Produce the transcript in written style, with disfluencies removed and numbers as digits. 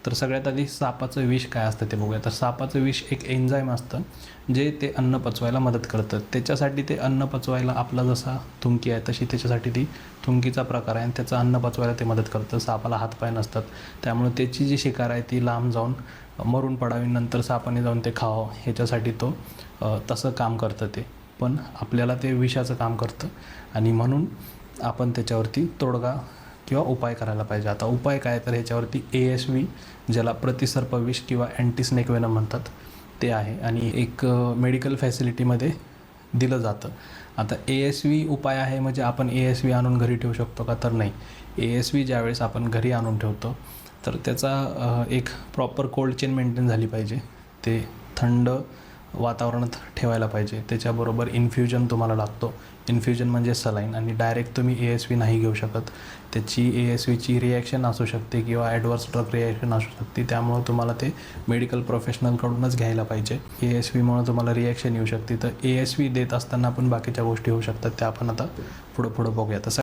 तर सगळ्यात आधी सापाचं विष काय असतं ते बघूया. तर सापाचं विष एक एन्झाईम असतं जे ते अन्न पचवायला मदत करतं. त्याच्यासाठी ते अन्न पचवायला आपला जसा थुंकी आहे तशी त्याच्यासाठी ती थुंकीचा प्रकार आहे आणि त्याचं अन्न पचवायला ते मदत करतं. सापाला हातपाय नसतात, त्यामुळे त्याची जी शिकार आहे ती लांब जाऊन मरून पडावी, नंतर सापाने जाऊन ते खावं ह्याच्यासाठी तो तसं काम करतं ते. पण आपल्याला ते विषाचं काम करतं आणि म्हणून आपण त्याच्यावरती तोडगा किंवा उपाय करायला पाहिजे. आता उपाय काय, तर ह्याच्यावरती ASV ज्याला प्रतिसर्प विष किंवा अँटी स्नेक वेनम म्हणतात ते आहे आणि एक मेडिकल फॅसिलिटीमध्ये दिलं जातं. आता ASV उपाय आहे म्हणजे आपण ASV आणून घरी ठेवू शकतो का, तर नाही. ASV ज्यावेळेस आपण घरी आणून ठेवतो तर त्याचा एक प्रॉपर कोल्ड चेन मेंटेन झाली पाहिजे. ते थंड वातावरणात ठेवायला पाहिजे. त्याच्याबरोबर इन्फ्युजन तुम्हाला लागतो. इन्फ्युजन म्हणजे सलाईन, आणि डायरेक्ट तुम्ही ASV नाही घेऊ शकत. त्याची ASVची रिॲक्शन असू शकते किंवा ॲडव्हर्स ड्रग रिॲक्शन असू शकते, त्यामुळं तुम्हाला ते मेडिकल प्रोफेशनलकडूनच घ्यायला पाहिजे. ASVमुळं तुम्हाला रिॲक्शन येऊ शकते. तर ASV देत असताना पण बाकीच्या गोष्टी होऊ शकतात, त्या आपण आता पुढं बघूया. तसं